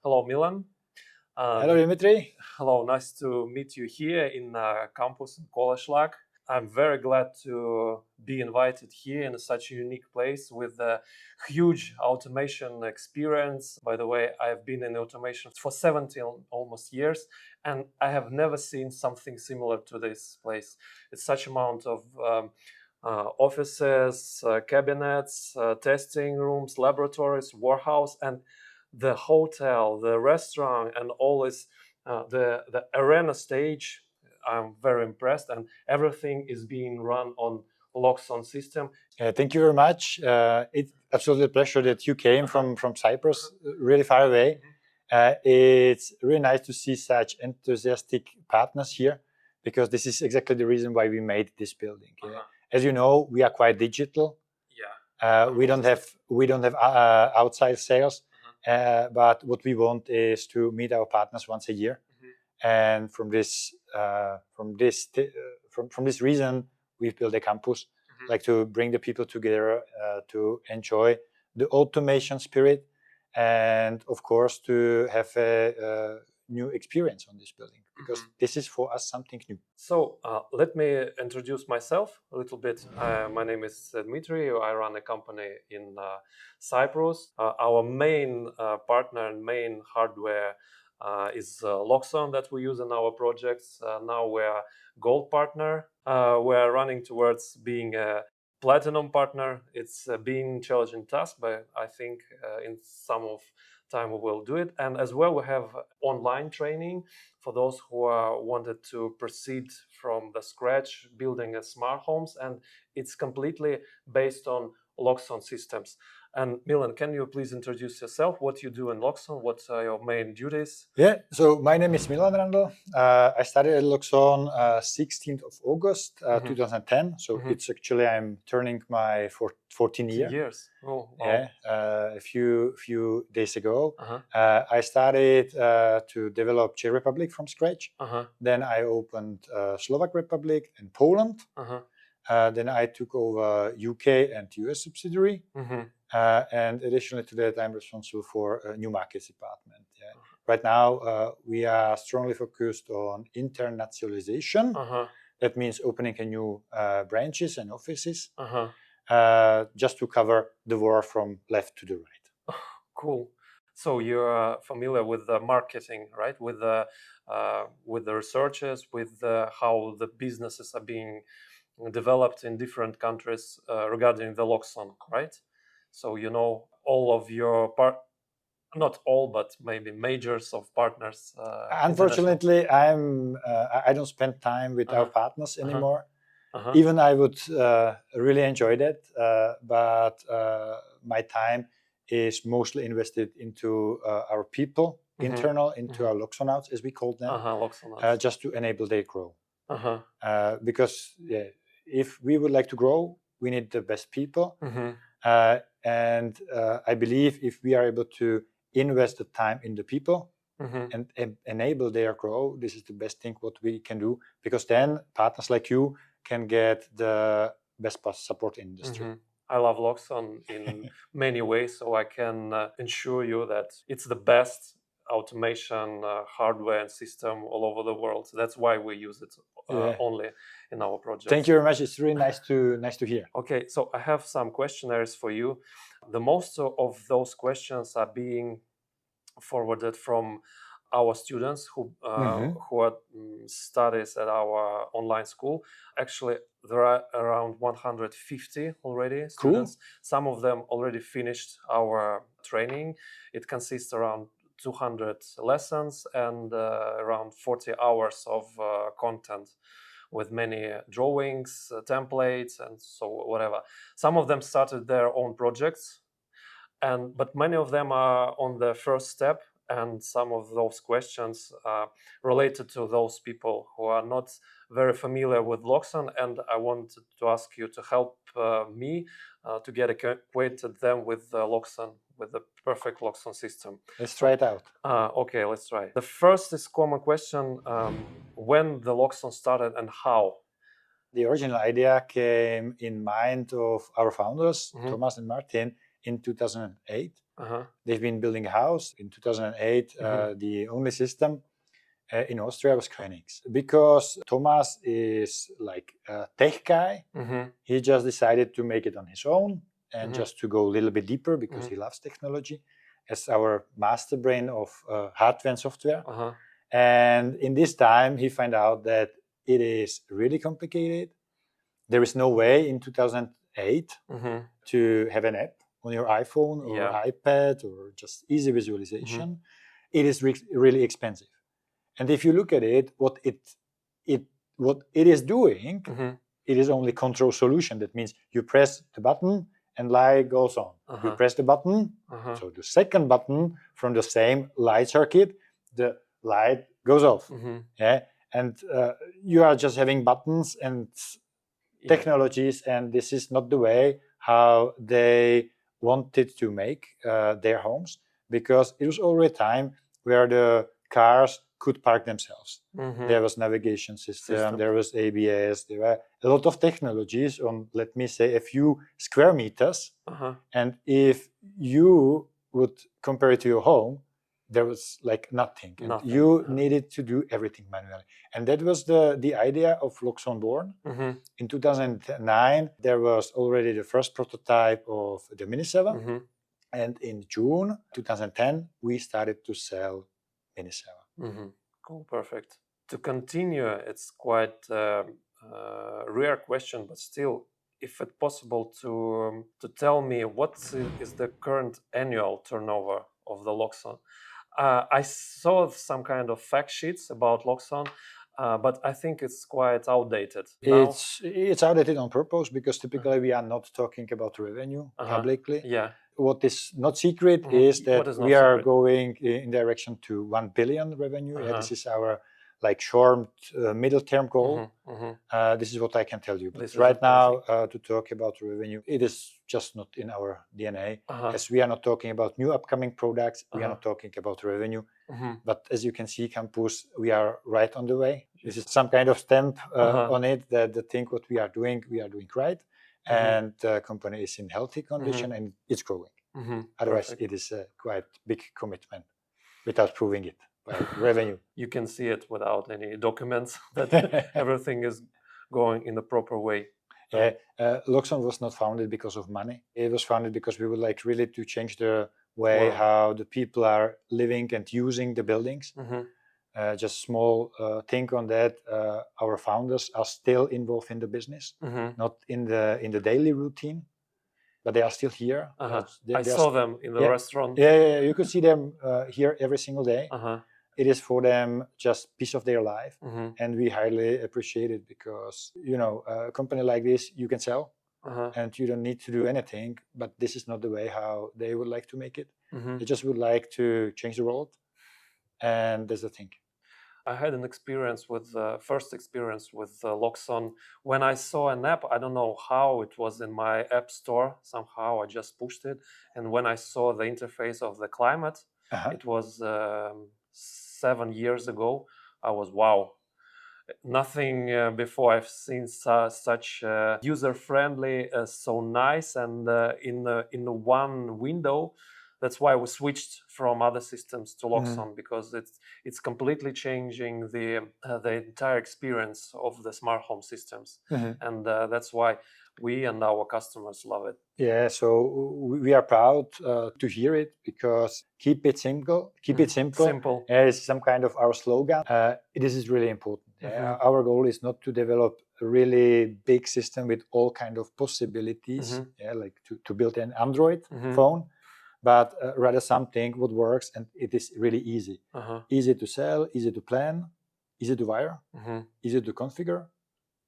Hello, Milan. Hello, Dmitrii. Hello, nice to meet you here in campus in Koleslak. I'm very glad to be invited here in such a unique place with a huge automation experience. By the way, I've been in automation for 17 almost years, and I have never seen something similar to this place. It's such amount of offices, cabinets, testing rooms, laboratories, warehouse, and the hotel, the restaurant, and all this, the arena stage. I'm very impressed, and everything is being run on Loxon system. Thank you very much. It's absolutely a pleasure that you came from Cyprus, really far away. It's really nice to see such enthusiastic partners here, because this is exactly the reason why we made this building. As you know, we are quite digital. We don't have outside sales, but what we want is to meet our partners once a year, and from this reason, we've built a campus, like to bring the people together to enjoy the automation spirit, and of course to have a new experience on this building, because this is for us something new. So let me introduce myself a little bit. My name is Dmitrii. I run a company in Cyprus. Our main partner and main hardware is Loxon that we use in our projects. Now we're Gold Partner. We're running towards being a Platinum Partner. It's been challenging task, but I think in some of time we will do it. And as well, we have online training for those who wanted to proceed from the scratch, building a smart homes, and it's completely based on Loxon systems. And Milan, can you please introduce yourself? What you do in Loxon? What are your main duties? Yeah, so my name is Milan Randl. I started at Luxon 16th of August 2010. So it's actually, I'm turning my 14 years. Oh, wow. Yeah, a few days ago. I started to develop Czech Republic from scratch. Then I opened Slovak Republic and Poland. Then I took over UK and US subsidiary. And additionally to that, I'm responsible for a new markets department. Yeah. Right now, we are strongly focused on internationalization. That means opening a new branches and offices, just to cover the world from left to the right. Cool. So you're familiar with the marketing, right? With the researchers, with how the businesses are being developed in different countries regarding the Loxon, right? So you know all of your not all, but maybe majors of partners. Unfortunately, I don't spend time with our partners anymore. Even I would really enjoy that, but my time is mostly invested into our people, internal, into our Loxonauts, as we call them, just to enable their growth. Because if we would like to grow, we need the best people. And I believe if we are able to invest the time in the people and enable their growth, this is the best thing what we can do, because then partners like you can get the best support in the industry. I love Loxon in many ways, so I can ensure you that it's the best automation hardware and system all over the world. That's why we use it only in our project. Thank you very much. It's really nice to hear. Okay, so I have some questionnaires for you. The most of those questions are being forwarded from our students who are studies at our online school. Actually, there are around 150 already students. Cool. Some of them already finished our training. It consists around 200 lessons and around 40 hours of content, with many drawings, templates, and so whatever. Some of them started their own projects, but many of them are on the first step, and some of those questions are related to those people who are not very familiar with Loxon, and I wanted to ask you to help me to get acquainted them with Loxon, with the perfect Loxon system. Let's try it out. Okay, let's try it. The first is common question, when the Loxon started and how? The original idea came in mind of our founders, Thomas and Martin, in 2008. They've been building a house in 2008. The only system in Austria was Koenigs. Because Thomas is like a tech guy, he just decided to make it on his own and just to go a little bit deeper because he loves technology as our master brain of hardware and software. And in this time, he found out that it is really complicated. There is no way in 2008 to have an app on your iPhone or iPad or just easy visualization. It is really expensive. And if you look at it, what it is doing, it is only control solution. That means you press the button and light goes on. You press the button, so the second button from the same light circuit, the light goes off. Yeah, and you are just having buttons and technologies, and this is not the way how they wanted to make their homes, because it was already time where the cars could park themselves. There was navigation system, there was ABS, there were a lot of technologies on, let me say, a few square meters. And if you would compare it to your home, there was like nothing. And you needed to do everything manually. And that was the idea of Loxone born. In 2009, there was already the first prototype of the Mini 7. And in June 2010, we started to sell Mini 7. Cool, perfect. To continue, it's quite a rare question, but still, if it's possible to tell me what is the current annual turnover of the Loxon. I saw some kind of fact sheets about Loxon, but I think it's quite outdated. It's outdated on purpose because typically we are not talking about revenue publicly. What is not secret is that we are going in direction to 1 billion revenue. This is our like short, middle term goal. This is what I can tell you. But right now, to talk about revenue, it is just not in our DNA. As we are not talking about new upcoming products, we are not talking about revenue. But as you can see, Campus, we are right on the way. This is some kind of stamp on it that the thing what we are doing right. And the company is in healthy condition and it's growing. Otherwise, it is a quite big commitment without proving it by revenue. You can see it without any documents that everything is going in the proper way. Luxon was not founded because of money. It was founded because we would like really to change the way how the people are living and using the buildings. Just small thing on that. Our founders are still involved in the business, not in the daily routine, but they are still here. I saw them in the restaurant. Yeah, you could see them here every single day. It is for them just piece of their life, and we highly appreciate it because a company like this you can sell, and you don't need to do anything. But this is not the way how they would like to make it. They just would like to change the world. And that's the thing. I had an experience with first experience with Loxon when I saw an app. I don't know how it was in my app store. Somehow I just pushed it, and when I saw the interface of the climate, it was 7 years ago. I was wow. Nothing before I've seen such user-friendly, so nice, and in one window. That's why we switched from other systems to Loxon, because it's completely changing the entire experience of the smart home systems, and that's why we and our customers love it. Yeah, so we are proud to hear it, because keep it simple. Simple is some kind of our slogan. This is really important. Our goal is not to develop a really big system with all kind of possibilities, like to build an Android phone, but rather something what works and it is really easy. Easy to sell, easy to plan, easy to wire, easy to configure,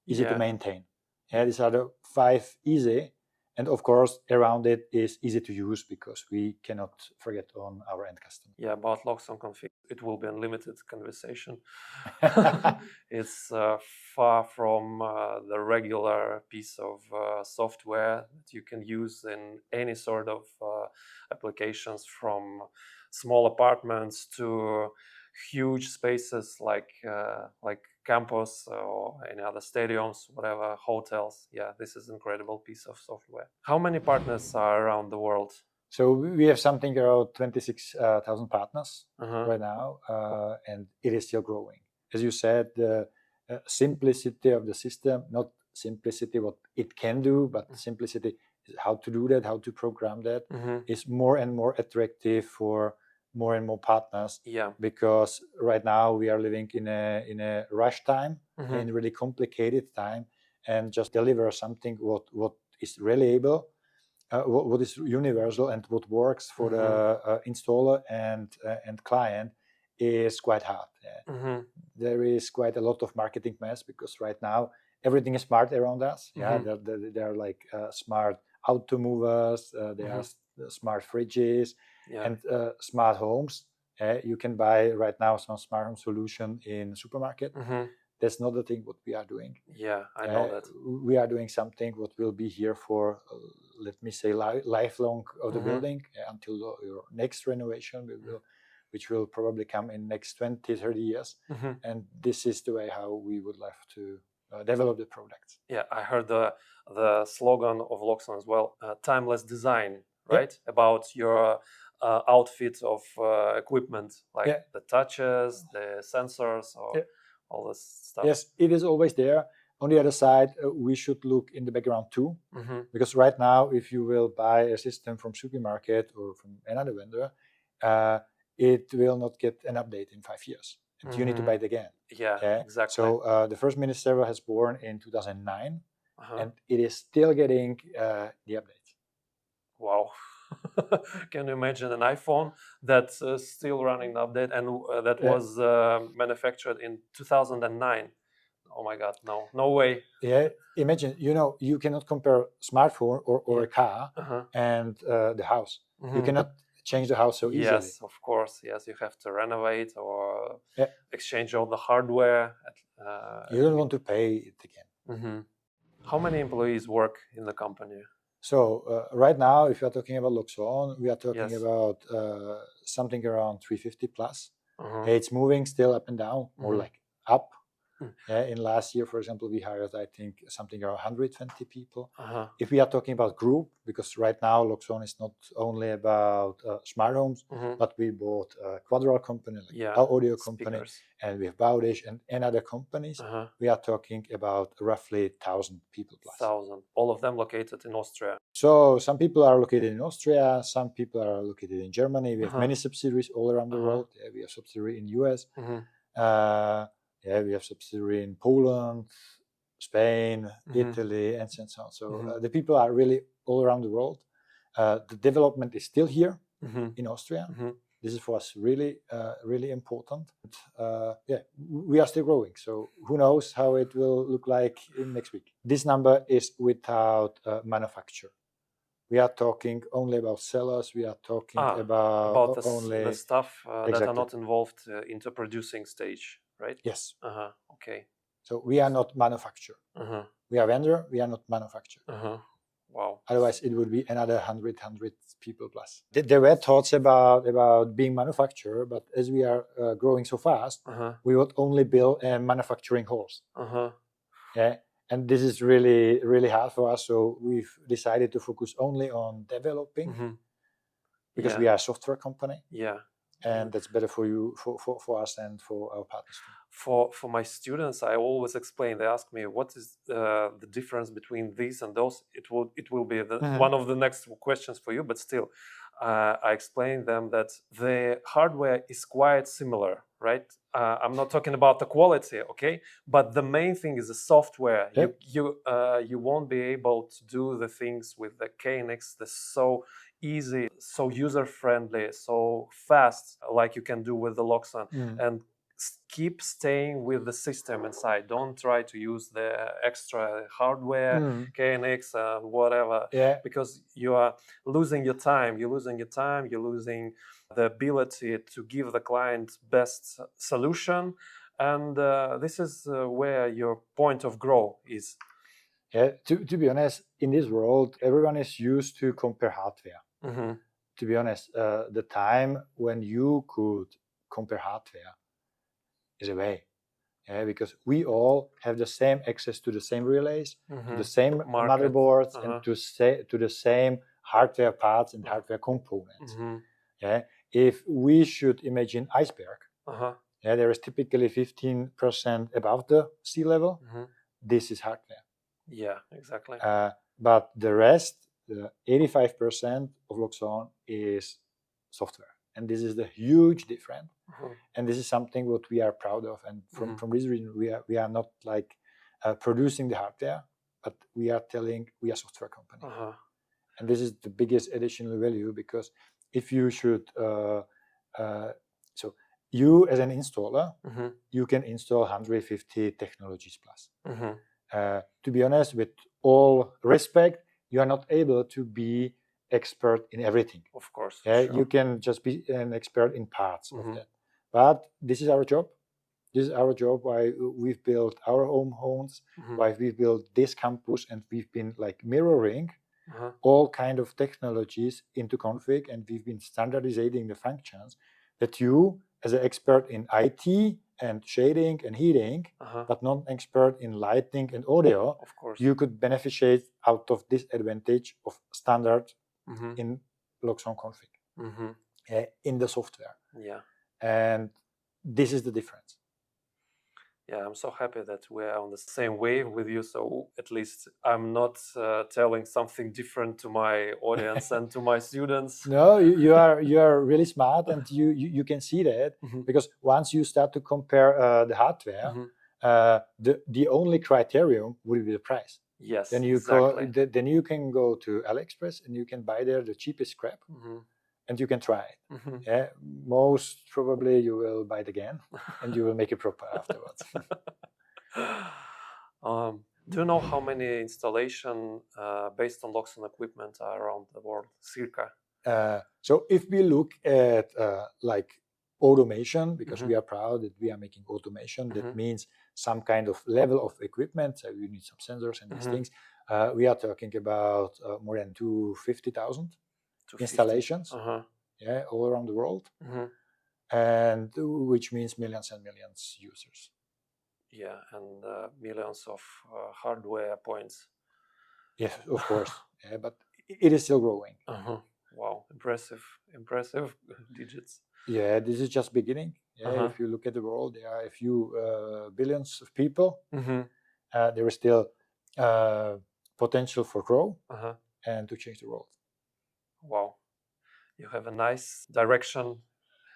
easy to maintain. These are the 5 easy. And of course, around it is easy to use, because we cannot forget on our end customer. Yeah, about Loxon config, it will be unlimited conversation. It's far from the regular piece of software that you can use in any sort of applications, from small apartments to huge spaces like campus or any other stadiums, whatever, hotels. Yeah, this is an incredible piece of software. How many partners are around the world? So we have something around 26,000 partners right now, and it is still growing. As you said, the simplicity of the system, not simplicity what it can do, but simplicity is how to do that, how to program that, is more and more attractive for more and more partners. Yeah. Because right now we are living in a rush time, in really complicated time, and just deliver something what is reliable. What is universal and what works for the installer and client is quite hard. Yeah. There is quite a lot of marketing mess because right now everything is smart around us. Yeah, there are like smart auto movers, there are smart fridges, and smart homes. You can buy right now some smart home solution in supermarket. That's not the thing what we are doing. Yeah, I know that. We are doing something what will be here for, let me say, lifelong of the building until your next renovation, which will probably come in next 20, 30 years. And this is the way how we would like to develop the products. Yeah, I heard the slogan of Luxon as well, timeless design, right? Yeah. About your outfit of equipment, like the touches, the sensors, or all this stuff. Yes, it is always there. On the other side, we should look in the background too, because right now, if you will buy a system from supermarket or from another vendor, it will not get an update in 5 years. And you need to buy it again. Yeah, exactly. So the first mini server has born in 2009, and it is still getting the updates. Wow. Can you imagine an iPhone that's still running the update and that was manufactured in 2009? Oh my God, no way. Yeah, imagine, you cannot compare smartphone or a car and the house. You cannot change the house so easily. Yes, of course. Yes, you have to renovate or exchange all the hardware. You don't want to pay it again. How many employees work in the company? So right now, if you are talking about Luxon, we are talking about something around 350 plus. It's moving still up and down, more like up. In last year, for example, we hired, I think, something around 120 people. If we are talking about group, because right now Luxon is not only about smart homes, but we bought a Quadral company, like our audio company, and we have Baudish and other companies. We are talking about roughly 1,000 people plus. 1,000. All of them located in Austria. So some people are located in Austria, some people are located in Germany. We have many subsidiaries all around the world. We have subsidiary in US. We have subsidiary in Poland, Spain, Italy, and so on. So the people are really all around the world. The development is still here in Austria. This is for us really, really important. We are still growing. So who knows how it will look like in next week. This number is without manufacture. We are talking only about sellers. We are talking about only the stuff that are not involved into producing stage. Right? Yes. Okay. So we are not manufacturer. We are vendor. We are not manufacturer. Wow. Otherwise, it would be another 100 people plus. There were thoughts about being manufacturer, but as we are growing so fast, we would only build a manufacturing halls. Yeah, and this is really, really hard for us. So we've decided to focus only on developing because we are a software company. Yeah. And that's better for you, for us, and for our partners too. For my students, I always explain. They ask me, "What is the difference between these and those?" It will be one of the next questions for you. But still, I explain them that the hardware is quite similar, right? I'm not talking about the quality, okay? But the main thing is the software. You won't be able to do the things with the KNX. That's so easy, so user-friendly, so fast, like you can do with the Loxon. And keep staying with the system inside. Don't try to use the extra hardware, KNX, whatever, because you are losing your time. You're losing the ability to give the client best solution. And this is where your point of growth is. Yeah, to be honest, in this world, everyone is used to compare hardware. To be honest, the time when you could compare hardware is away. because we all have the same access to the same relays, to the same Market. motherboards, and to the same hardware parts and hardware components. If we should imagine iceberg, there is typically 15% above the sea level. This is hardware. Yeah, exactly. But the rest, the 85% of Luxon is software. And this is the huge difference. And this is something what we are proud of. And from this reason, we are not like producing the hardware, but we are telling we are a software company. And this is the biggest additional value, because if you should, so you as an installer, you can install 150 technologies plus. To be honest, with all respect, you are not able to be expert in everything. Of course. Sure. You can just be an expert in parts of that. But this is our job. This is our job, why we've built our own homes, why we've built this campus, and we've been like mirroring all kind of technologies into config, and we've been standardizing the functions that you, as an expert in IT and shading and heating, but not expert in lighting and audio, of course, you could beneficiate out of this advantage of standard in Loxone config in the software. Yeah. And this is the difference. Yeah, I'm so happy that we're on the same wave with you. So at least I'm not telling something different to my audience and to my students. No, you are really smart, and you can see that because once you start to compare the hardware, the only criterion will be the price. Yes, then you exactly. Then you can go to AliExpress and you can buy there the cheapest scrap. And you can try it. Most probably you will buy it again and you will make it proper afterwards. Do you know how many installation based on Loxon equipment are around the world, circa? So if we look at like automation, because we are proud that we are making automation, that means some kind of level of equipment. So you need some sensors and these things. We are talking about more than 250,000 installations, all around the world, and which means millions and millions users. Yeah, and millions of hardware points. Yes, of course. But it is still growing. Wow, impressive digits. Yeah, this is just beginning. If you look at the world, there are a few billions of people. There is still potential for growth and to change the world. Wow, you have a nice direction.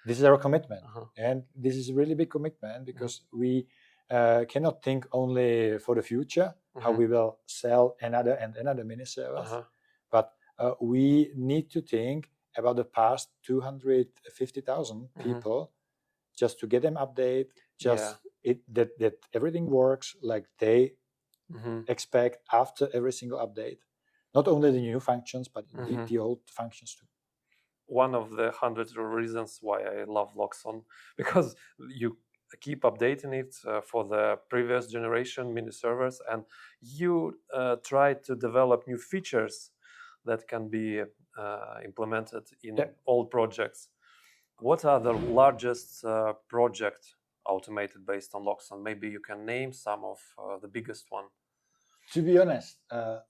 This is our commitment, and this is a really big commitment, because we cannot think only for the future, how we will sell another and another mini servers, but we need to think about the past 250,000 people, just to get them update, just that everything works like they expect after every single update. Not only the new functions, but the old functions too. One of the 100 reasons why I love Loxon, because you keep updating it for the previous generation mini servers, and you try to develop new features that can be implemented in old projects. What are the largest project automated based on Loxon? Maybe you can name some of the biggest one. To be honest,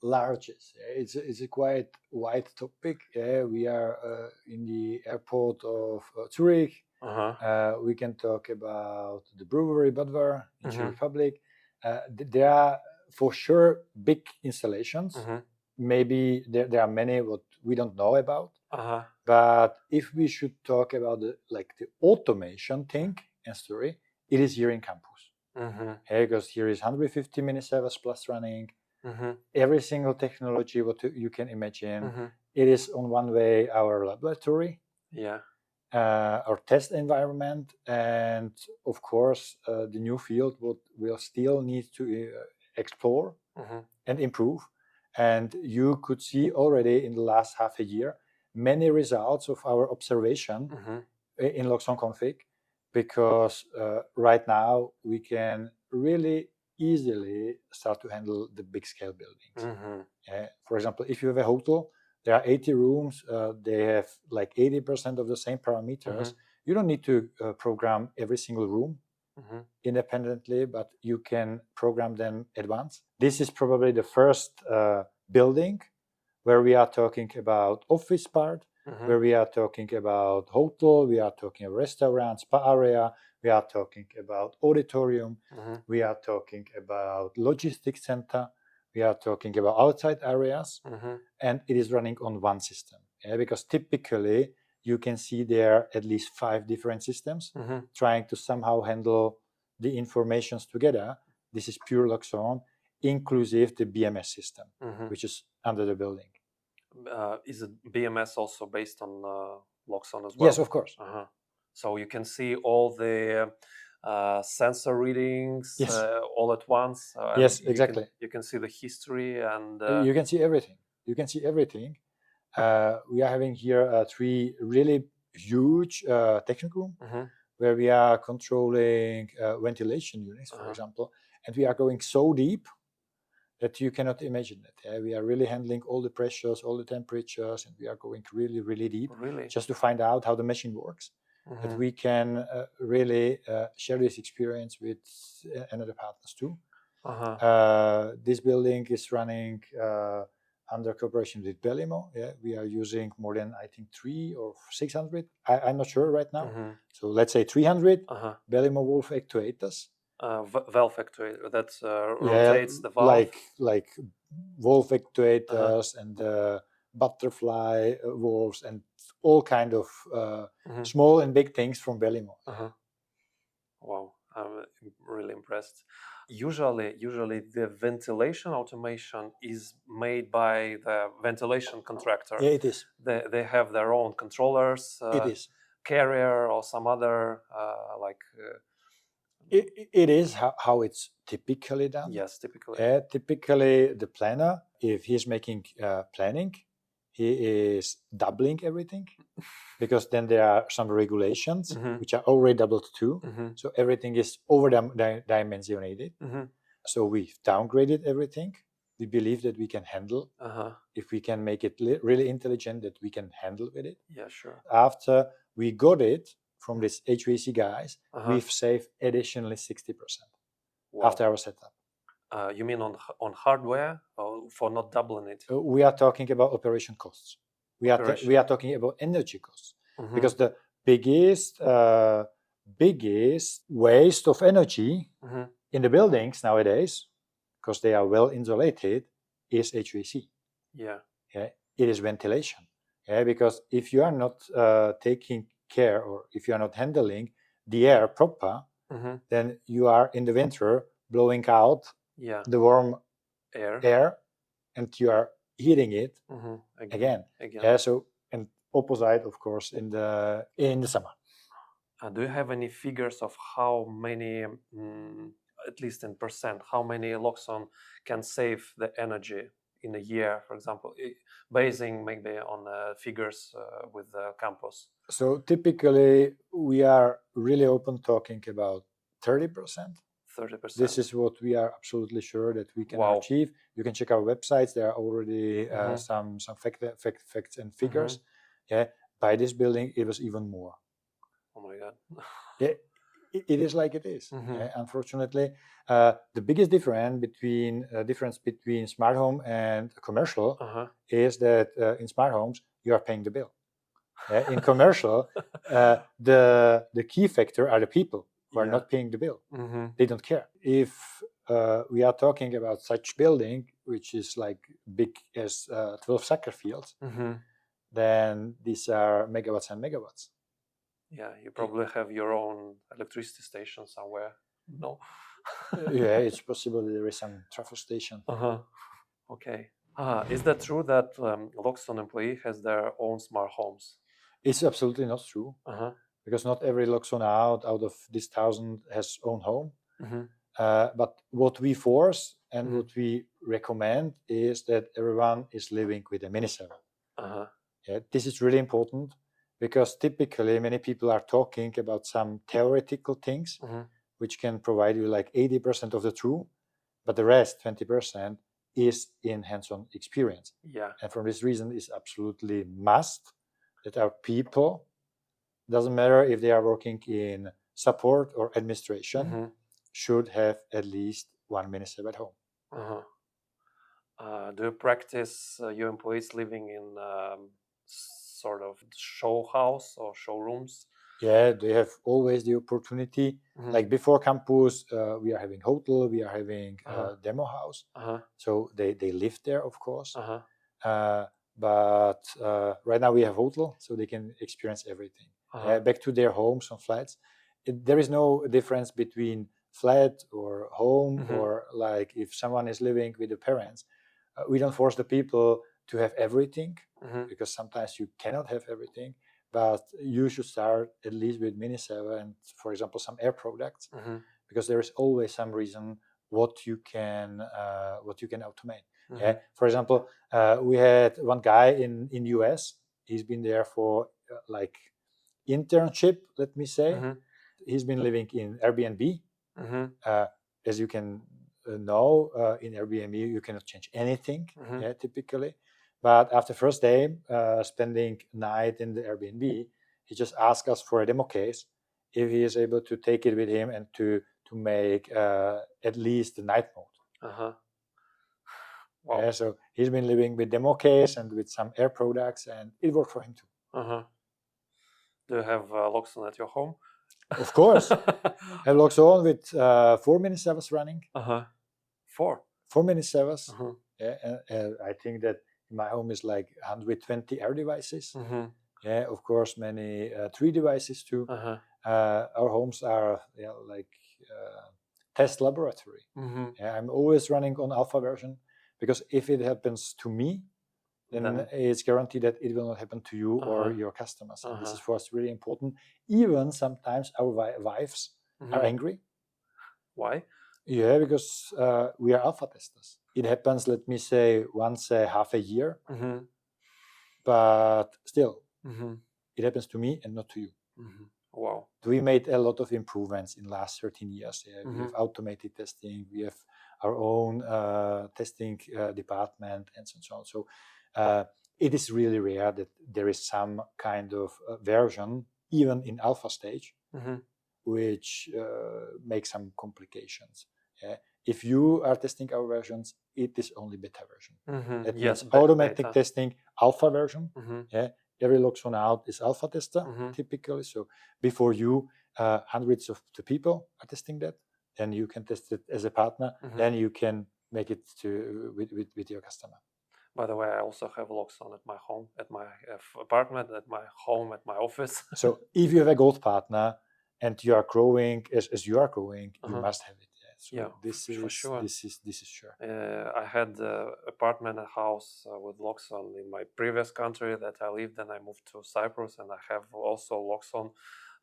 largest. It's a quite wide topic. We are in the airport of Zurich. We can talk about the brewery Budvar in Czech Republic. There are for sure big installations. Maybe there are many what we don't know about. But if we should talk about the automation thing and story, it is here in campus. Because here is 150 mini servers plus running. Every single technology what you can imagine. It is on one way our laboratory, our test environment, and of course the new field what we'll still need to explore and improve. And you could see already in the last half a year many results of our observation in Loxone config, because right now we can really easily start to handle the big scale buildings. For example, if you have a hotel, there are 80 rooms, they have like 80% of the same parameters. You don't need to program every single room. independently, but you can program them advanced. This is probably the first building where we are talking about office part, where we are talking about hotel, we are talking about restaurant, spa area, we are talking about auditorium, we are talking about logistics center, we are talking about outside areas, and it is running on one system. Because typically you can see there at least 5 different systems trying to somehow handle the informations together. This is pure Luxon, inclusive the BMS system, which is under the building. Is it BMS also based on Loxon as well? Yes, of course. So you can see all the sensor readings all at once. Yes, exactly. You can see the history and you can see everything. You can see everything. We are having here 3 really huge technical room where we are controlling ventilation units, for example, and we are going so deep that you cannot imagine it. We are really handling all the pressures, all the temperatures, and we are going really, really deep just to find out how the machine works. That we can really share this experience with another partners too. This building is running under cooperation with Belimo. We are using more than, I think, 300 or 600. I'm not sure right now. So let's say 300 Belimo valve actuators. Valve actuator that rotates the valve, like valve actuators and butterfly valves and all kind of small and big things from Belimo. Wow, I'm really impressed. Usually the ventilation automation is made by the ventilation contractor. Yeah, it is. They have their own controllers. It is. Carrier or some other It is how it's typically done. Yes, typically. Typically, the planner, if he's making planning, he is doubling everything because then there are some regulations which are already doubled too. So everything is over dimensionated. So we've downgraded everything. We believe that we can handle. If we can make it really intelligent, that we can handle with it. Yeah, sure. After we got it from these HVAC guys, we've saved additionally 60% after our setup. You mean on hardware or for not doubling it? We are talking about operation costs. We are talking about energy costs because the biggest waste of energy in the buildings nowadays, because they are well insulated, is HVAC. Yeah. It is ventilation. Because if you are not taking care or if you are not handling the air proper, then you are in the winter blowing out the warm air and you are heating it again. So and opposite, of course, in the summer. Do you have any figures of how many, at least in percent, how many Loxon can save the energy in a year, for example, basing maybe on figures with the campus? So typically we are really open talking about 30%. 30%. This is what we are absolutely sure that we can achieve. You can check our websites. There are already some facts and figures. By this building, it was even more. Oh my God. It is like it is. Unfortunately, the biggest difference between smart home and commercial is that in smart homes you are paying the bill. In commercial, the key factor are the people who are not paying the bill. They don't care. If we are talking about such building, which is like big as 12 soccer fields, then these are megawatts and megawatts. Yeah, you probably have your own electricity station somewhere. No. It's possible there is some trafo station. Okay. Is that true that Loxon employee has their own smart homes? It's absolutely not true. Because not every Loxon out of this 1,000 has own home. But what we force and what we recommend is that everyone is living with a mini server. This is really important because typically many people are talking about some theoretical things which can provide you like 80% of the truth, but the rest, 20%, is in hands-on experience. And for this reason, it's absolutely must that our people, doesn't matter if they are working in support or administration should have at least one mini-server at home. Do you practice your employees living in sort of show house or showrooms? Yeah, they have always the opportunity. Like before campus, we are having hotel, we are having demo house. So they live there, of course. But right now we have hotel, so they can experience everything. Back to their homes and flats. There is no difference between flat or home, or like if someone is living with the parents. We don't force the people to have everything, because sometimes you cannot have everything. But you should start at least with mini-server and, for example, some air products, because there is always some reason what you can automate. For example, we had one guy in US. He's been there for like internship, let me say. He's been living in Airbnb. As you can know, in Airbnb you cannot change anything, typically. But after first day spending night in the Airbnb, he just asked us for a demo case if he is able to take it with him and to make at least the night mode. Wow. So he's been living with demo case and with some air products, and it worked for him too. Do you have Luxon at your home? Of course. I have Loxone with 4 mini-servers running. 4 mini-servers. And I think that in my home is like 120 air devices. Of course, many 3 devices too. Our homes are like test laboratory. I'm always running on alpha version, because if it happens to me, then it's guaranteed that it will not happen to you or your customers. And this is for us really important. Even sometimes our wives are angry. Why? Yeah, because we are alpha testers. It happens, let me say, once half a year. But still, it happens to me and not to you. Wow. We made a lot of improvements in the last 13 years. We have automated testing. We have our own testing department and so on. So it is really rare that there is some kind of version, even in alpha stage, which makes some complications. If you are testing our versions, it is only beta version. That means automatic testing, alpha version. Every Loxone out is alpha tester, typically. So before you, hundreds of the people are testing that. Then you can test it as a partner. Then you can make it to with your customer. By the way, I also have Loxone at my home, at my apartment, at my home, at my office. So if you have a gold partner and you are growing as you are growing, you must have it. So this is sure. I had an apartment, a house with Loxone in my previous country that I lived. Then I moved to Cyprus, and I have also Loxone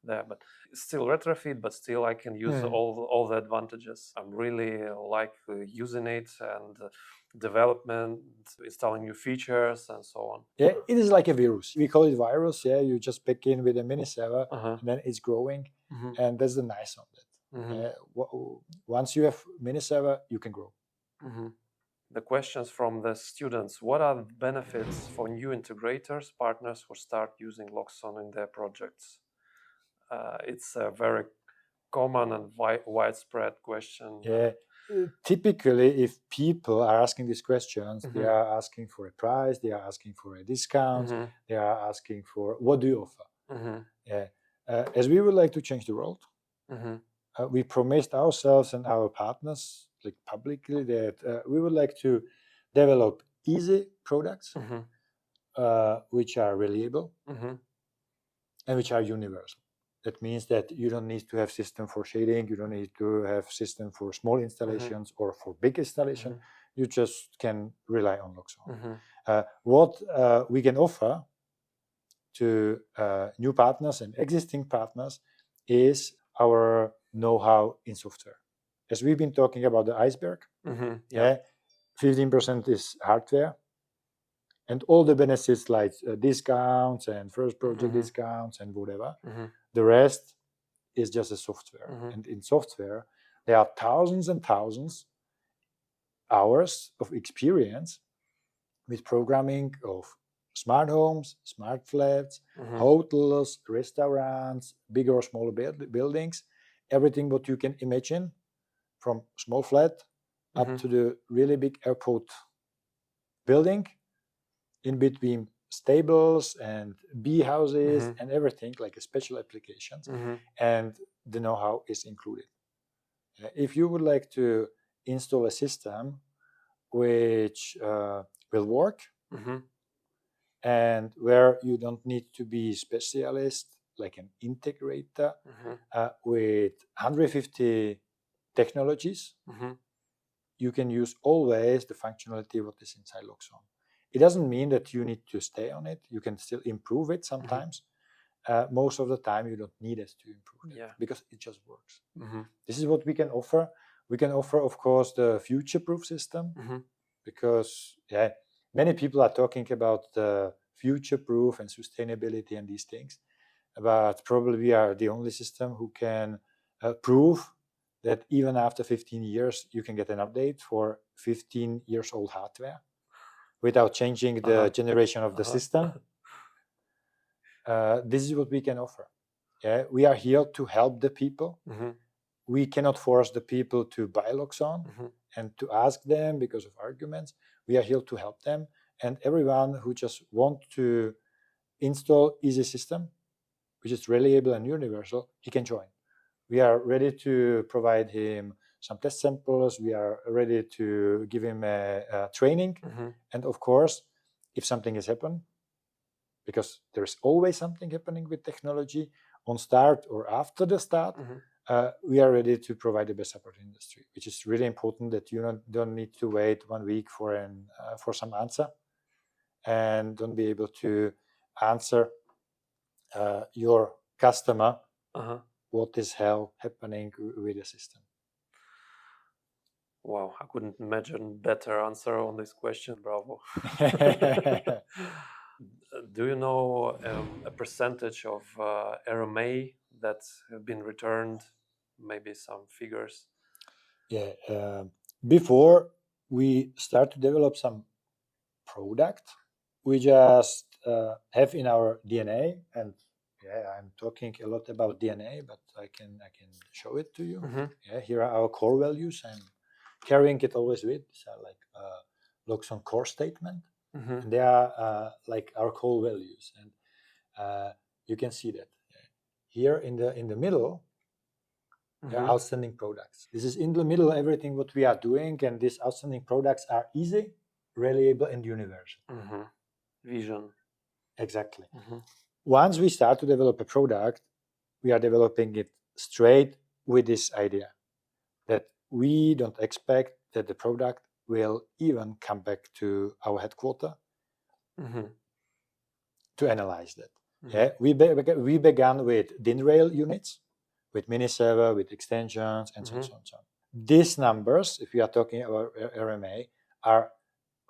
there. But it's still retrofit, but still I can use all the advantages. I'm really like using it and development, installing new features, and so on. Yeah, it is like a virus. We call it virus. Yeah, you just pick in with a mini server, and then it's growing, and that's the nice of it. Once you have mini server, you can grow. The questions from the students: what are the benefits for new integrators, partners who start using Loxone in their projects? It's a very common and widespread question. Yeah. Typically, if people are asking these questions, they are asking for a price, they are asking for a discount, they are asking for what do you offer. As we would like to change the world, we promised ourselves and our partners, like publicly, that we would like to develop easy products, which are reliable and which are universal. That means that you don't need to have system for shading, you don't need to have system for small installations or for big installation. You just can rely on Loxone. What we can offer to new partners and existing partners is our know-how in software. As we've been talking about the iceberg, 15% is hardware, and all the benefits like discounts and first project discounts and whatever. The rest is just a software. And in software, there are thousands and thousands hours of experience with programming of smart homes, smart flats, hotels, restaurants, big or small buildings, everything what you can imagine, from small flat up to the really big airport building, in between stables and bee houses and everything, like special applications, and the know-how is included. If you would like to install a system which will work and where you don't need to be specialist, like an integrator with 150 technologies, you can use always the functionality what is inside Luxon. It doesn't mean that you need to stay on it. You can still improve it sometimes. Most of the time, you don't need us to improve it because it just works. This is what we can offer. We can offer, of course, the future-proof system because many people are talking about the future-proof and sustainability and these things, but probably we are the only system who can prove that even after 15 years, you can get an update for 15 years old hardware without changing the generation of the system. This is what we can offer. We are here to help the people. We cannot force the people to buy Loxon and to ask them because of arguments. We are here to help them. And everyone who just wants to install easy system, which is reliable and universal, he can join. We are ready to provide him some test samples. We are ready to give him a training. And of course, if something has happened, because there's always something happening with technology on start or after the start, we are ready to provide the best support in the industry, which is really important that you don't need to wait 1 week for some answer and don't be able to answer your customer what is happening with the system. Wow, I couldn't imagine better answer on this question. Bravo. Do you know a percentage of RMA that have been returned? Maybe some figures. Before we start to develop some product, we just have in our DNA, and I'm talking a lot about DNA, but I can show it to you. Here are our core values. I'm carrying it always with. These are like Loxone core statement, and they are like our core values, and you can see that here in the middle. There are outstanding products. This is in the middle everything what we are doing, and these outstanding products are easy, reliable, and universal. Vision. Exactly. Once we start to develop a product, we are developing it straight with this idea that we don't expect that the product will even come back to our headquarters to analyze that. We began with DIN rail units, with mini server, with extensions, and so on, so on, so on. These numbers, if we are talking about RMA, are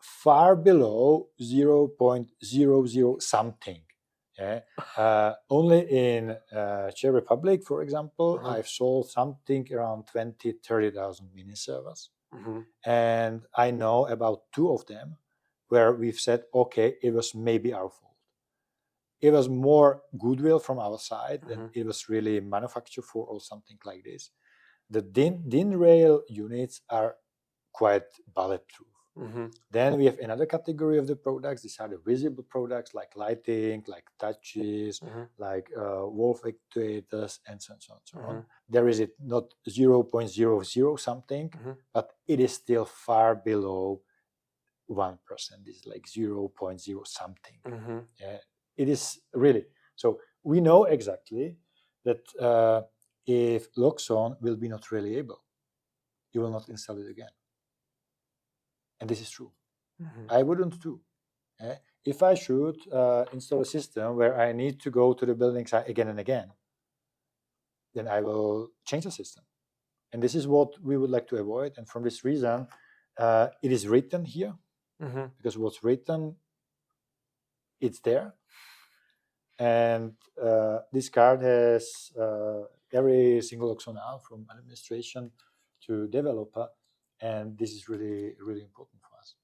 far below 0.00 something. Only in Czech Republic, for example, I've sold something around 20,000-30,000 mini servers. And I know about 2 of them where we've said, okay, it was maybe our fault. It was more goodwill from our side than it was really manufactured for or something like this. The DIN rail units are quite bulletproof. Then we have another category of the products. These are the visible products like lighting, like touches, like wolf actuators, and so on, so on, so on. There is it not 0.00 something, but it is still far below 1%. It's like 0.0 something. It is really. So we know exactly that if Loxone will be not reliable, you will not install it again. And this is true. I wouldn't do. If I should install a system where I need to go to the building site again and again, then I will change the system. And this is what we would like to avoid. And from this reason, it is written here, because what's written, it's there. And this card has every single Loxone from administration to developer. And this is really, really important for us.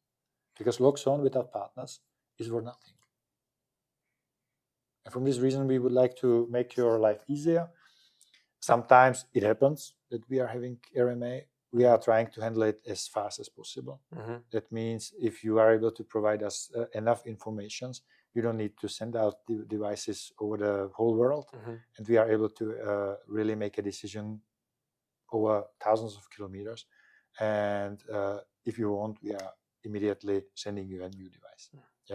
Because Loxone without partners is for nothing. And from this reason, we would like to make your life easier. Sometimes it happens that we are having RMA. We are trying to handle it as fast as possible. That means if you are able to provide us enough information, you don't need to send out the devices over the whole world, and we are able to really make a decision over thousands of kilometers. And if you want, we are immediately sending you a new device.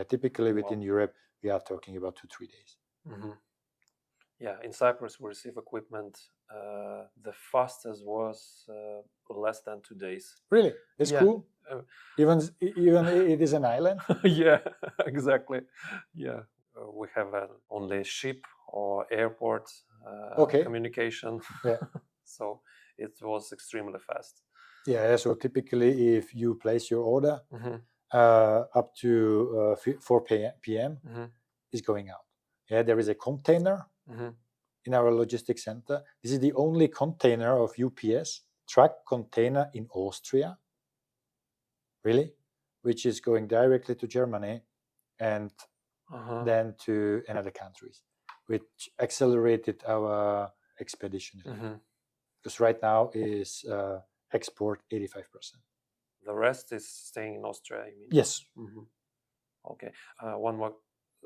Typically within Europe, we are talking about 2-3 days. Yeah, in Cyprus we receive equipment. The fastest was less than 2 days. Really, it's cool. Even it is an island. Yeah, exactly. Yeah, we have only ship or airport communication. Yeah. So it was extremely fast. Yeah. So typically, if you place your order up to 4 p.m. is going out. Yeah, there is a container in our logistics center. This is the only container of UPS truck container in Austria, really, which is going directly to Germany and then to another countries, which accelerated our expedition. Because right now is export 85%. The rest is staying in Austria, you mean? Yes. Okay. One more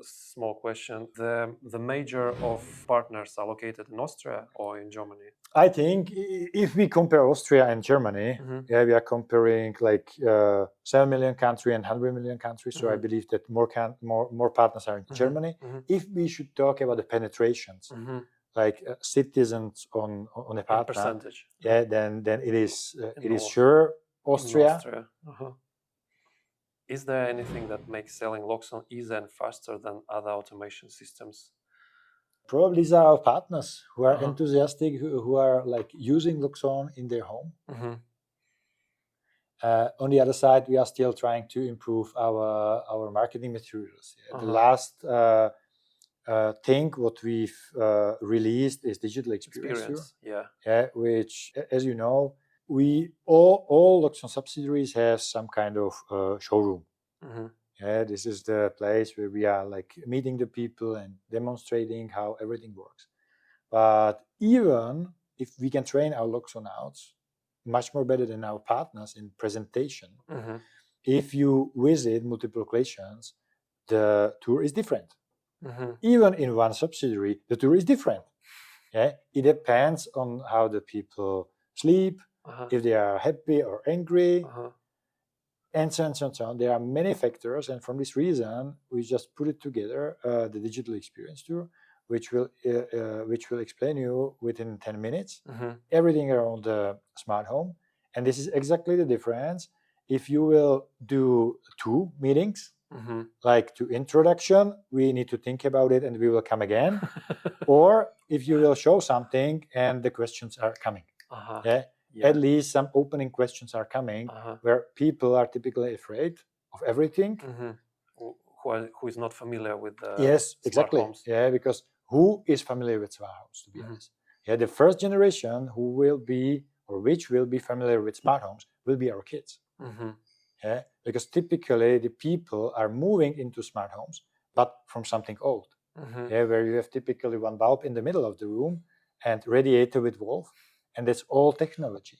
small question. The major of partners are located in Austria or in Germany? I think if we compare Austria and Germany, we are comparing like 7 million country and 100 million countries. So I believe that more partners are in Germany. If we should talk about the penetrations, like citizens on a partner, percentage, then it is sure Austria. Is there anything that makes selling Loxon easier and faster than other automation systems? Probably these are our partners who are enthusiastic, who are like using Luxon in their home. On the other side, we are still trying to improve our marketing materials. The last thing what we've released is digital experience. Which, as you know, we all Luxon subsidiaries have some kind of showroom. This is the place where we are like meeting the people and demonstrating how everything works. But even if we can train our Luxonauts much more better than our partners in presentation, if you visit multiple locations, the tour is different. Even in one subsidiary, the tour is different. It depends on how the people sleep, if they are happy or angry, and so on, so on, so on. There are many factors, and from this reason, we just put it together, the digital experience tour, which will explain you within 10 minutes everything around the smart home. And this is exactly the difference. If you will do 2 meetings, like to introduction, we need to think about it and we will come again. Or if you will show something and the questions are coming. At least some opening questions are coming where people are typically afraid of everything. Who is not familiar with smart homes. Because who is familiar with smart homes, to be honest? The first generation who will be, or which will be familiar with smart homes will be our kids. Because typically the people are moving into smart homes, but from something old. Where you have typically one bulb in the middle of the room and radiator with valve, and that's all technology.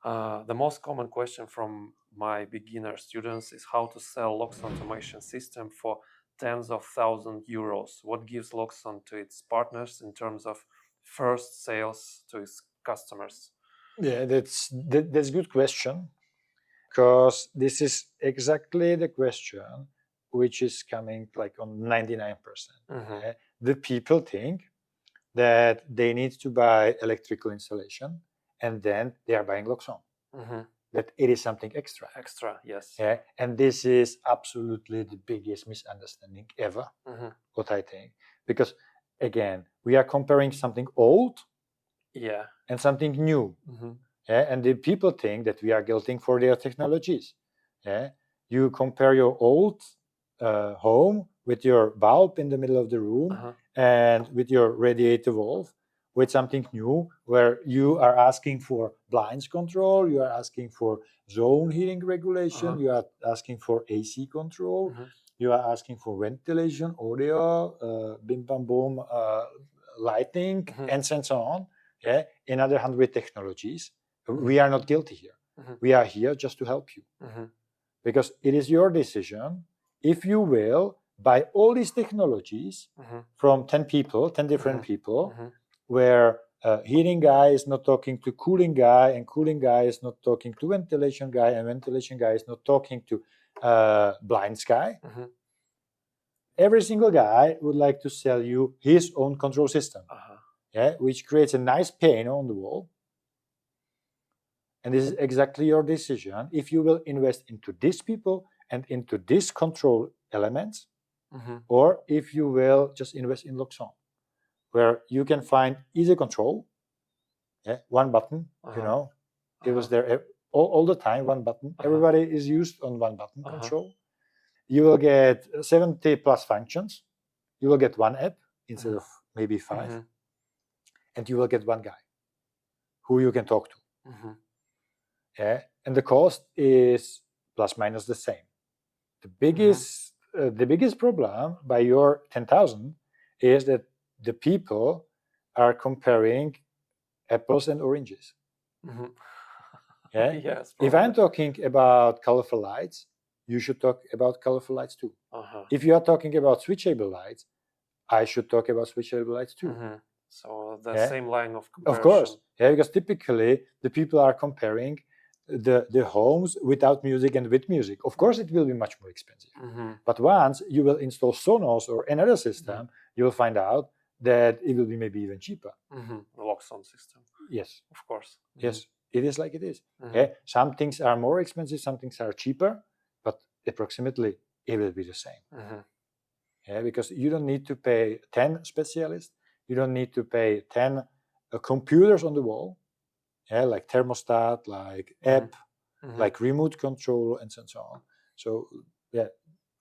The most common question from my beginner students is how to sell Loxon automation system for tens of thousands euros. What gives Loxon to its partners in terms of first sales to its customers? That's a good question, because this is exactly the question which is coming like on 99%. The people think that they need to buy electrical installation and then they are buying Loxon. That it is something extra. Yes. And this is absolutely the biggest misunderstanding ever, what I think. Because again, we are comparing something old and something new. And the people think that we are guilting for their technologies. You compare your old home with your bulb in the middle of the room and with your radiator valve with something new, where you are asking for blinds control, you are asking for zone heating regulation, you are asking for AC control, you are asking for ventilation, audio, bim bam boom, lighting, and so on. Yeah, another 100 technologies. We are not guilty here. We are here just to help you, because it is your decision if you will buy all these technologies from 10 people, 10 different people, where heating guy is not talking to cooling guy, and cooling guy is not talking to ventilation guy, and ventilation guy is not talking to blinds guy. Every single guy would like to sell you his own control system, yeah, which creates a nice pane on the wall. And this is exactly your decision if you will invest into these people and into these control elements, or if you will just invest in Luxon, where you can find easy control, yeah, one button, it was there all the time, one button. Everybody is used on one button control. You will get 70 plus functions. You will get one app instead of maybe 5. And you will get one guy who you can talk to. Yeah, and the cost is plus minus the same. The biggest problem by your 10,000 is that the people are comparing apples and oranges. Yeah? Yes, if I'm talking about colorful lights, you should talk about colorful lights too. If you are talking about switchable lights, I should talk about switchable lights too. So the same line of comparison. Of course, yeah, because typically the people are comparing the homes without music and with music. Of course, it will be much more expensive. But once you will install Sonos or another system, you will find out that it will be maybe even cheaper. The Loxone system. Yes, of course. Yes, it is like it is. Yeah, some things are more expensive, some things are cheaper, but approximately it will be the same. Yeah, because you don't need to pay 10 specialists. You don't need to pay 10 computers on the wall. Yeah, like thermostat, like app, like remote control, and so on. So yeah,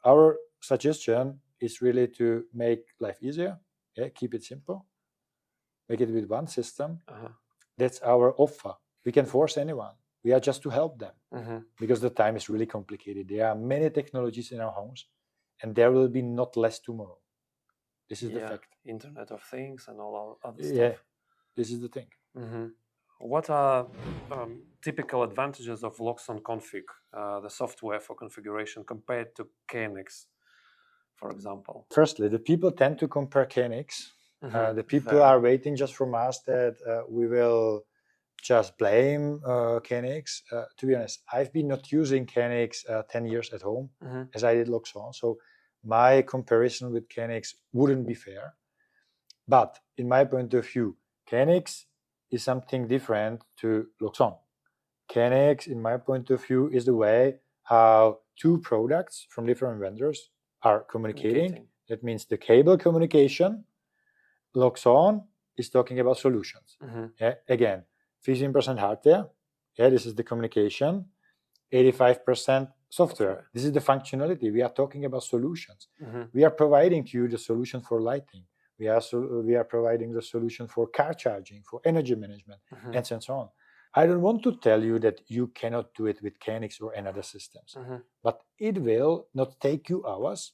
our suggestion is really to make life easier. Yeah, keep it simple. Make it with one system. That's our offer. We can force anyone. We are just to help them, because the time is really complicated. There are many technologies in our homes, and there will be not less tomorrow. This is the fact. Internet of Things and all other Yeah, stuff. this is the thing. What are typical advantages of Loxon Config, the software for configuration, compared to KNX, for example? Firstly, the people tend to compare KNX. The people are waiting just from us that we will just blame KNX. To be honest, I've been not using KNX 10 years at home as I did Loxon. So my comparison with KNX wouldn't be fair. But in my point of view, KNX is something different to Loxon. KNX, in my point of view, is the way how two products from different vendors are communicating. That means the cable communication. Loxon is talking about solutions. Yeah, again, 15% hardware. Yeah, this is the communication. 85% software. This is the functionality. We are talking about solutions. We are providing to you the solution for lighting. We are providing the solution for car charging, for energy management, and so on. I don't want to tell you that you cannot do it with KNX or another systems, but it will not take you hours.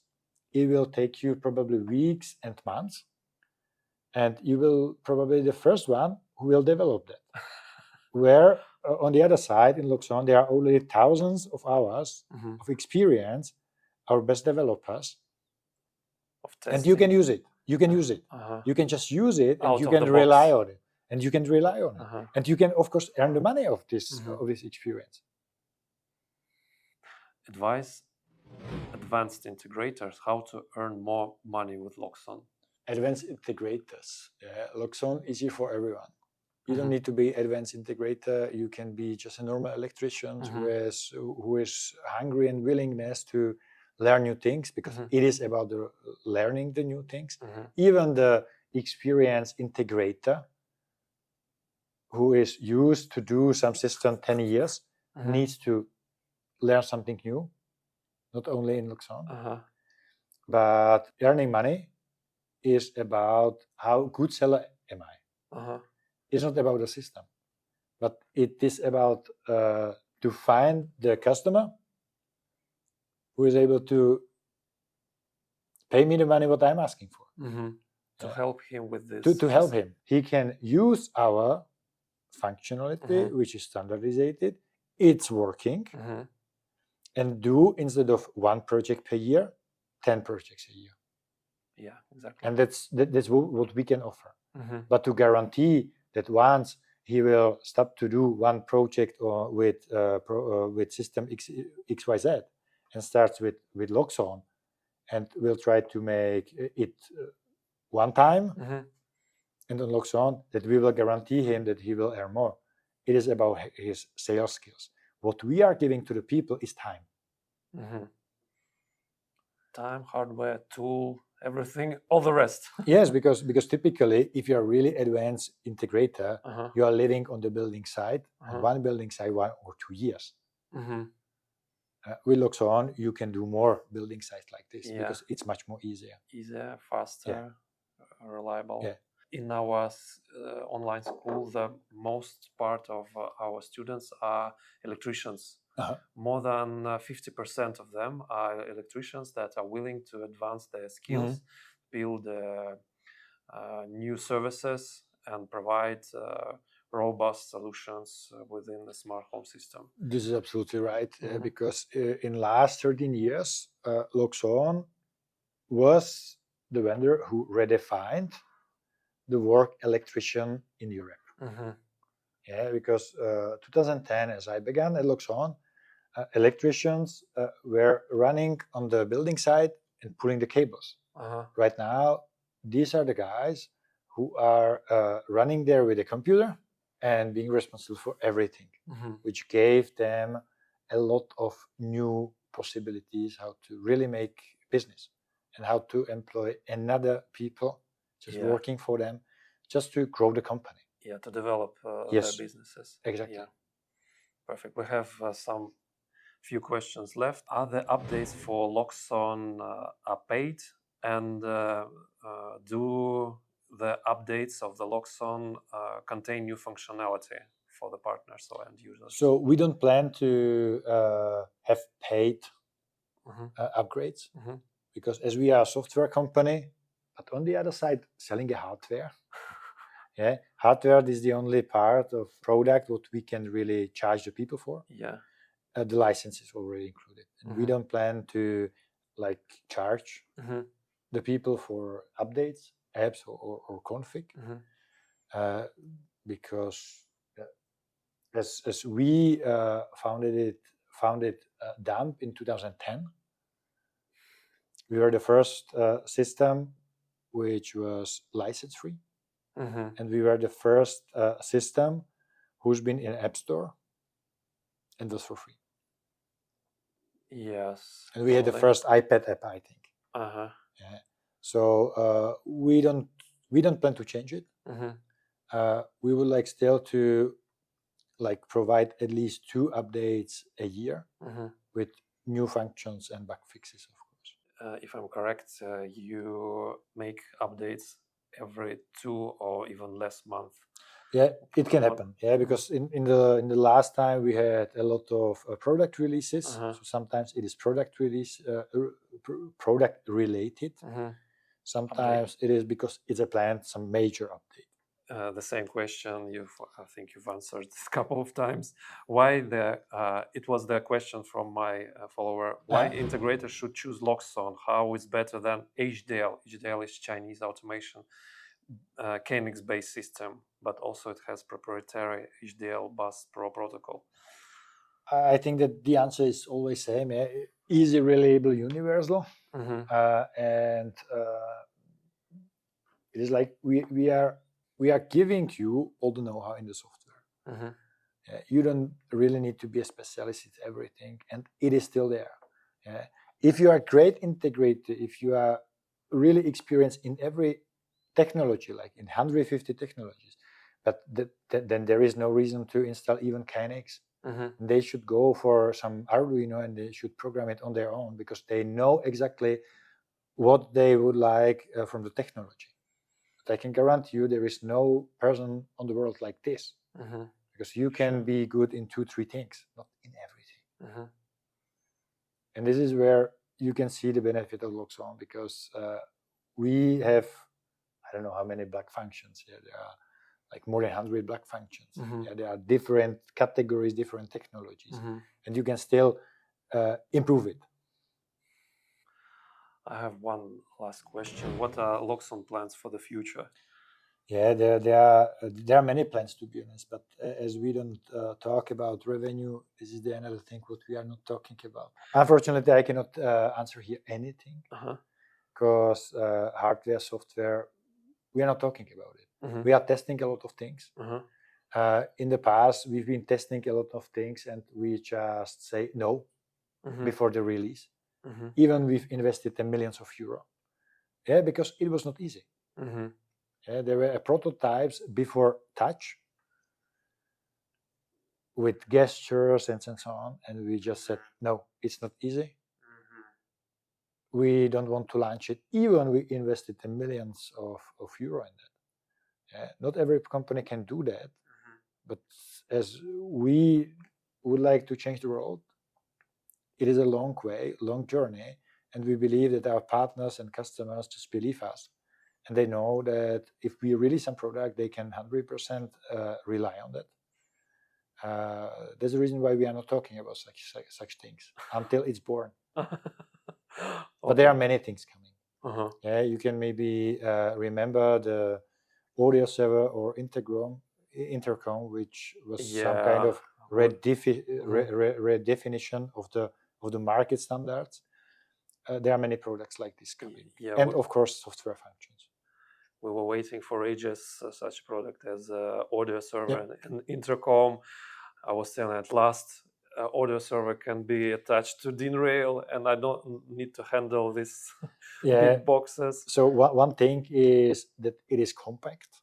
It will take you probably weeks and months, and you will probably be the first one who will develop that. Where on the other side in Luxon, there are already thousands of hours of experience, our best developers, and you can use it. You can use it. You can just use it, and you can rely on it. And you can rely on it. And you can, of course, earn the money of this experience. Advice, advanced integrators, how to earn more money with Loxon. Advanced integrators. Loxon is easy for everyone. You don't need to be advanced integrator. You can be just a normal electrician who is hungry and willingness to learn new things, because it is about learning the new things. Even the experienced integrator who is used to do some system 10 years needs to learn something new, not only in Luxon. But earning money is about how good seller am I. It's not about the system, but it is about to find the customer who is able to pay me the money what I'm asking for. To help him with this. To help him. He can use our functionality, which is standardized. It's working. And do, instead of 1 project per year, 10 projects a year. Yeah, exactly. And that's what we can offer. But to guarantee that once he will stop to do 1 project or with system XYZ and starts with Loxon and will try to make it 1 time and on Loxon, that we will guarantee him that he will earn more. It is about his sales skills. What we are giving to the people is time. Time, hardware, tool, everything, all the rest. Yes, because typically, if you're a really advanced integrator, you are living on the building site, on 1 building site 1 or 2 years. With Luxon, you can do more building sites like this because it's much more easier. Easier, faster, reliable. Yeah. In our online school, the most part of our students are electricians. More than 50% of them are electricians that are willing to advance their skills, build new services, and provide robust solutions within the smart home system. This is absolutely right, because in last 13 years, Loxone was the vendor who redefined the work electrician in Europe. Yeah, because 2010, as I began at Loxone, electricians were running on the building site and pulling the cables. Right now, these are the guys who are running there with a computer and being responsible for everything, which gave them a lot of new possibilities how to really make business and how to employ another people just working for them, just to grow the company. Yeah, to develop their businesses. Exactly. Yeah. Perfect. We have some few questions left. Are the updates for Loxon are paid, and do the updates of the Loxon contain new functionality for the partners or end users? So we don't plan to have paid upgrades, because as we are a software company, but on the other side selling a hardware. Hardware is the only part of product what we can really charge the people for. The license is already included, and we don't plan to charge the people for updates, apps or config, because as we founded DAMP in 2010, we were the first system which was license free, and we were the first system who's been in App Store and was for free. Yes. And we had the first iPad app, I think. So we don't plan to change it. We would like still to provide at least 2 updates a year with new functions and bug fixes, of course. If I'm correct, you make updates every 2 or even less months. Yeah, it can happen. Yeah, because in the last time we had a lot of product releases. So sometimes it is product release, product related. Sometimes it is because it's a planned some major update. The same question I think you've answered a couple of times. Why it was the question from my follower. Why integrators should choose Loxon? How is better than HDL? HDL is Chinese automation. KNX-based system, but also it has proprietary HDL bus pro protocol. I think that the answer is always same. Easy, reliable, universal, and it is like we are giving you all the know-how in the software. You don't really need to be a specialist in everything, and it is still there. If you are a great integrator, if you are really experienced in every technology, like in 150 technologies, but then there is no reason to install even KNX. They should go for some Arduino and they should program it on their own, because they know exactly what they would like from the technology. But I can guarantee you there is no person on the world like this, because you can be good in 2-3 things, not in everything. And this is where you can see the benefit of Loxone because we have, I don't know how many block functions. Yeah, there are like more than 100 block functions. Yeah, there are different categories, different technologies, and you can still improve it. I have one last question. What are Loxone plans for the future? Yeah, there are many plans, to be honest, but as we don't talk about revenue, this is the another thing what we are not talking about. Unfortunately, I cannot answer here anything because hardware, software, we are not talking about it. We are testing a lot of things. In the past, we've been testing a lot of things and we just say no before the release. Even we've invested in millions of euro. Yeah, because it was not easy. Yeah, there were prototypes before touch with gestures and so on, and we just said no, it's not easy. We don't want to launch it, even we invested in millions of euro in that. Yeah, not every company can do that, but as we would like to change the world, it is a long way, long journey, and we believe that our partners and customers just believe us. And they know that if we release some product, they can 100% rely on that. There's a reason why we are not talking about such things until it's born. But there are many things coming. Yeah, you can maybe remember the audio server or intercom, which was some kind of redefinition of the market standards. There are many products like this coming, and of course software functions. We were waiting for ages such product as audio server and intercom. I was saying at last audio server can be attached to DIN rail, and I don't need to handle these big boxes. So one thing is that it is compact.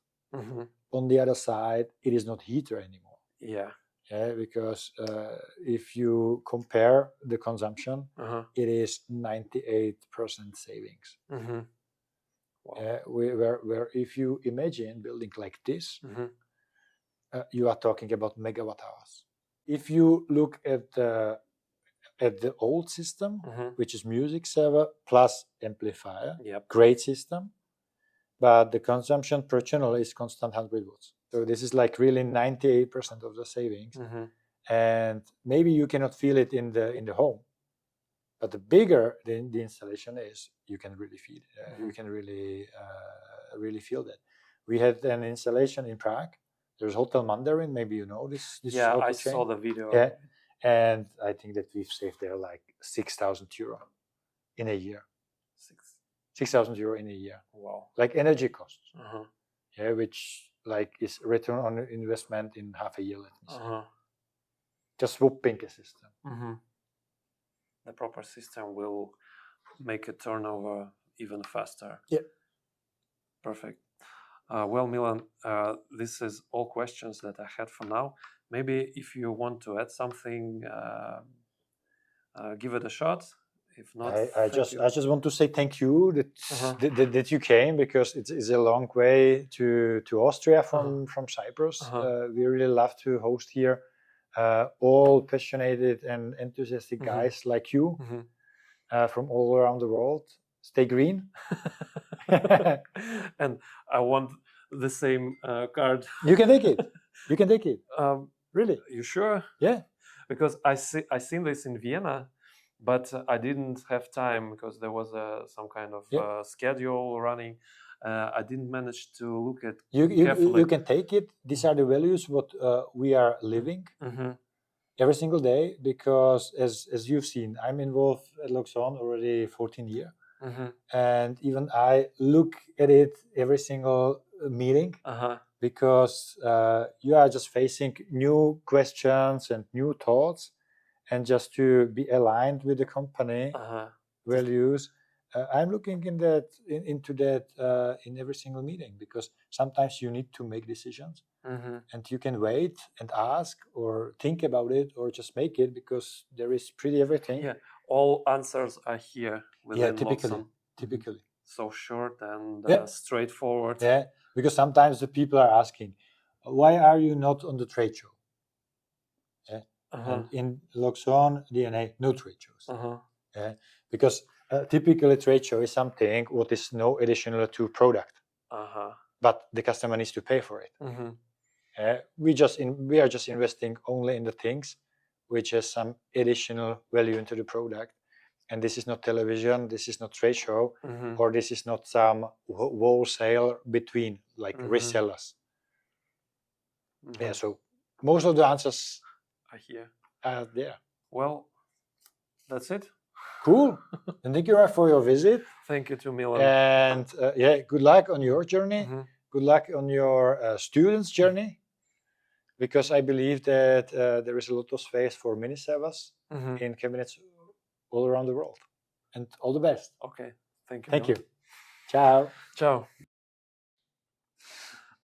On the other side, it is not heater anymore. Yeah, because if you compare the consumption, it is 98% savings. Wow. Where if you imagine building like this, you are talking about megawatt hours. If you look at the old system, which is music server plus amplifier, great system, but the consumption per channel is constant 100 watts. So this is like really 98% of the savings, and maybe you cannot feel it in the home, but the bigger the installation is, you can really feel it. You can really feel that. We had an installation in Prague. There's Hotel Mandarin. Maybe you know this. Yeah, I saw the video. Yeah, and I think that we've saved there like 6,000 euro in a year. 6,000 euro in a year. Wow. Like energy costs. Yeah, which like is return on investment in half a year. Let me say. Just swapping a system. The proper system will make a turnover even faster. Yeah. Perfect. Well, Milan, this is all questions that I had for now. Maybe if you want to add something, give it a shot. If not, I just want to say thank you that you came, because it's a long way to Austria from Cyprus. We really love to host here all passionate and enthusiastic guys like you from all around the world. Stay green. And I want the same card. You can take it. You can take it. Really? You sure? Yeah. Because I seen this in Vienna, but I didn't have time because there was some kind of schedule running. I didn't manage to look at carefully. You can take it. These are the values what we are living every single day, because as you've seen, I'm involved at Luxon already 14 years. And even I look at it every single meeting, because you are just facing new questions and new thoughts, and just to be aligned with the company values. I'm looking into that in every single meeting, because sometimes you need to make decisions, and you can wait and ask or think about it or just make it, because there is pretty everything. Yeah, all answers are here within Loxon. Typically. So short and straightforward. Yeah, because sometimes the people are asking, why are you not on the trade show? And in Loxon DNA, no trade shows. because typically trade show is something what is no additional to product, but the customer needs to pay for it. We are just investing only in the things which has some additional value into the product, and this is not television, this is not trade show, or this is not some wholesale between like resellers. Yeah, so most of the answers I hear. are there. Well, that's it. Cool. And thank you for your visit. Thank you to Milan. And yeah, good luck on your journey. Good luck on your students' journey, because I believe that there is a lot of space for mini servers in cabinets all around the world. And all the best. Okay. Thank you. Thank Milan. you. Ciao. Ciao.